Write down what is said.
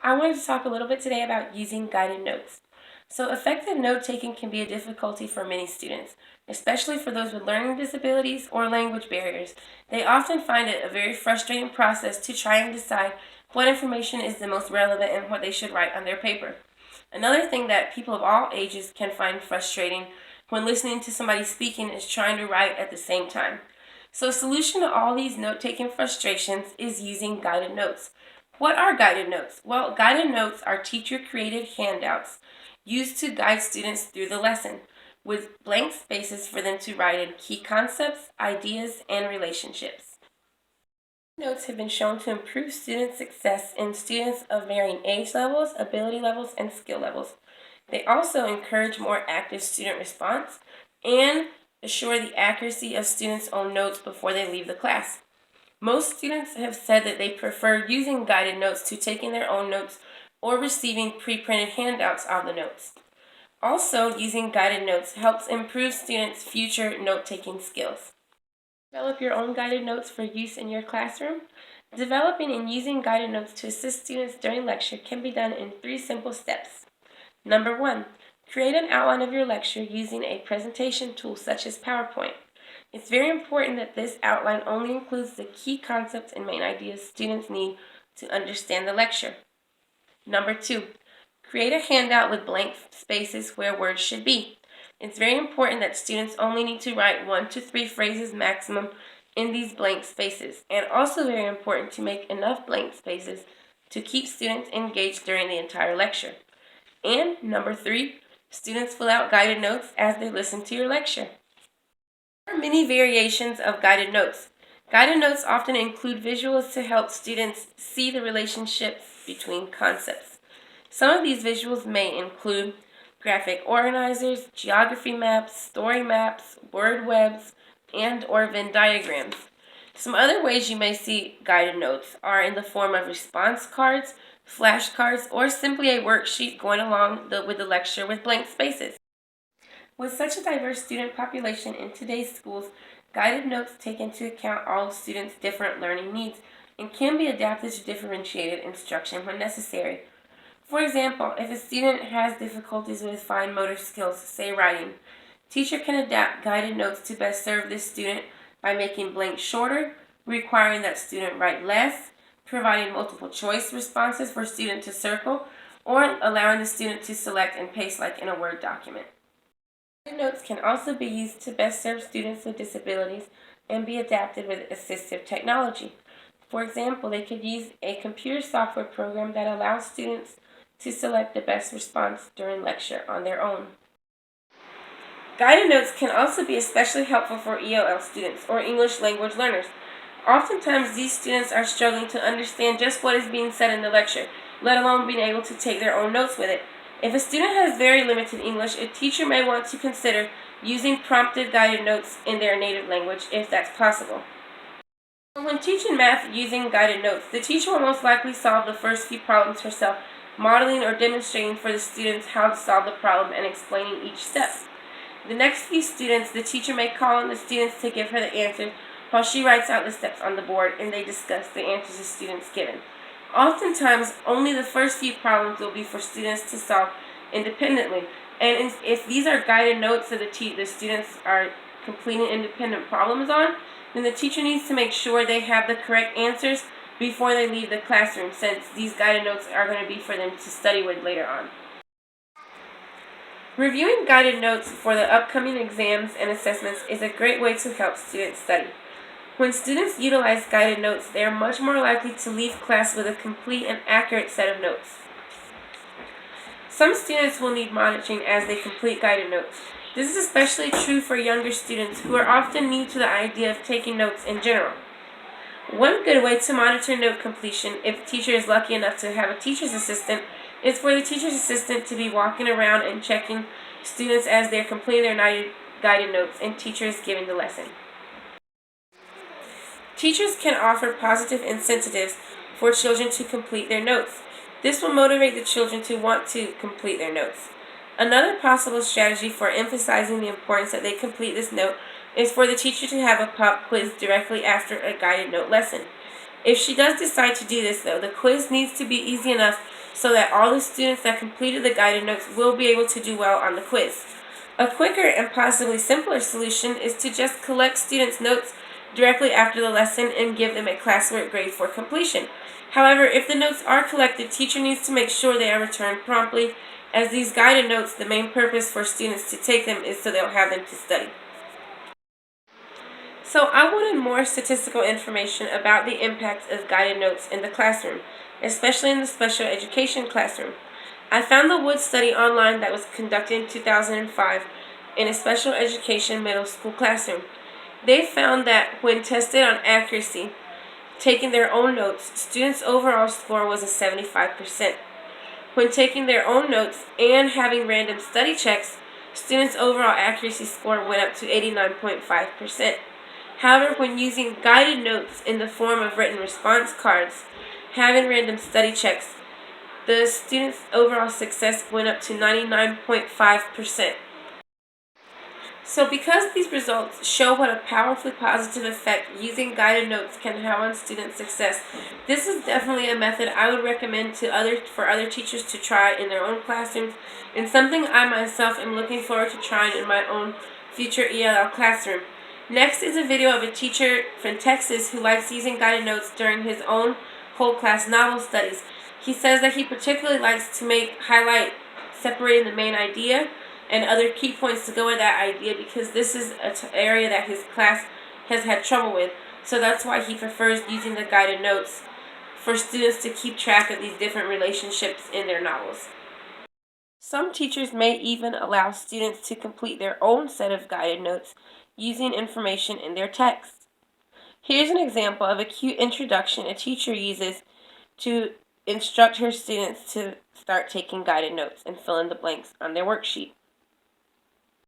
I wanted to talk a little bit today about using guided notes. So, effective note taking can be a difficulty for many students, especially for those with learning disabilities or language barriers. They often find it a very frustrating process to try and decide what information is the most relevant and what they should write on their paper. Another thing that people of all ages can find frustrating when listening to somebody speaking is trying to write at the same time. So, a solution to all these note taking frustrations is using guided notes. What are guided notes? Well, guided notes are teacher created handouts used to guide students through the lesson, with blank spaces for them to write in key concepts, ideas, and relationships. Notes have been shown to improve student success in students of varying age levels, ability levels, and skill levels. They also encourage more active student response and assure the accuracy of students' own notes before they leave the class. Most students have said that they prefer using guided notes to taking their own notes or receiving pre-printed handouts of the notes. Also, using guided notes helps improve students' future note-taking skills. Develop your own guided notes for use in your classroom. Developing and using guided notes to assist students during lecture can be done in 3 simple steps. Number 1, create an outline of your lecture using a presentation tool such as PowerPoint. It's very important that this outline only includes the key concepts and main ideas students need to understand the lecture. Number 2, create a handout with blank spaces where words should be. It's very important that students only need to write 1 to 3 phrases maximum in these blank spaces, and also very important to make enough blank spaces to keep students engaged during the entire lecture. And number 3, students fill out guided notes as they listen to your lecture. There are many variations of guided notes. Guided notes often include visuals to help students see the relationship between concepts. Some of these visuals may include graphic organizers, geography maps, story maps, word webs, and or Venn diagrams. Some other ways you may see guided notes are in the form of response cards, flashcards, or simply a worksheet going along with the lecture with blank spaces. With such a diverse student population in today's schools, guided notes take into account all students' different learning needs and can be adapted to differentiated instruction when necessary. For example, if a student has difficulties with fine motor skills, say writing, teacher can adapt guided notes to best serve this student by making blanks shorter, requiring that student write less, providing multiple choice responses for student to circle, or allowing the student to select and paste like in a Word document. Guided notes can also be used to best serve students with disabilities and be adapted with assistive technology. For example, they could use a computer software program that allows students to select the best response during lecture on their own. Guided notes can also be especially helpful for ELL students or English language learners. Oftentimes, these students are struggling to understand just what is being said in the lecture, let alone being able to take their own notes with it. If a student has very limited English, a teacher may want to consider using prompted guided notes in their native language if that's possible. When teaching math using guided notes, the teacher will most likely solve the first few problems herself, modeling or demonstrating for the students how to solve the problem and explaining each step. The next few students, the teacher may call on the students to give her the answer while she writes out the steps on the board and they discuss the answers the students given. Oftentimes, only the first few problems will be for students to solve independently. And if these are guided notes that the students are completing independent problems on, then the teacher needs to make sure they have the correct answers before they leave the classroom, since these guided notes are going to be for them to study with later on. Reviewing guided notes for the upcoming exams and assessments is a great way to help students study. When students utilize guided notes, they are much more likely to leave class with a complete and accurate set of notes. Some students will need monitoring as they complete guided notes. This is especially true for younger students who are often new to the idea of taking notes in general. One good way to monitor note completion, if the teacher is lucky enough to have a teacher's assistant, is for the teacher's assistant to be walking around and checking students as they're completing their guided notes and teacher is giving the lesson. Teachers can offer positive incentives for children to complete their notes. This will motivate the children to want to complete their notes. Another possible strategy for emphasizing the importance that they complete this note is for the teacher to have a pop quiz directly after a guided note lesson. If she does decide to do this, though, the quiz needs to be easy enough so that all the students that completed the guided notes will be able to do well on the quiz. A quicker and possibly simpler solution is to just collect students' notes directly after the lesson and give them a classwork grade for completion. However, if the notes are collected, teacher needs to make sure they are returned promptly, as these guided notes, the main purpose for students to take them is so they'll have them to study. So I wanted more statistical information about the impact of guided notes in the classroom, especially in the special education classroom. I found the Wood study online that was conducted in 2005 in a special education middle school classroom. They found that when tested on accuracy, taking their own notes, students' overall score was a 75%. When taking their own notes and having random study checks, students' overall accuracy score went up to 89.5%. However, when using guided notes in the form of written response cards, having random study checks, the students' overall success went up to 99.5%. So because these results show what a powerfully positive effect using guided notes can have on student success, this is definitely a method I would recommend for other teachers to try in their own classrooms, and something I myself am looking forward to trying in my own future ELL classroom. Next is a video of a teacher from Texas who likes using guided notes during his own whole class novel studies. He says that he particularly likes to highlight separating the main idea and other key points to go with that idea, because this is an area that his class has had trouble with. So that's why he prefers using the guided notes for students to keep track of these different relationships in their novels. Some teachers may even allow students to complete their own set of guided notes using information in their text. Here's an example of a cute introduction a teacher uses to instruct her students to start taking guided notes and fill in the blanks on their worksheet.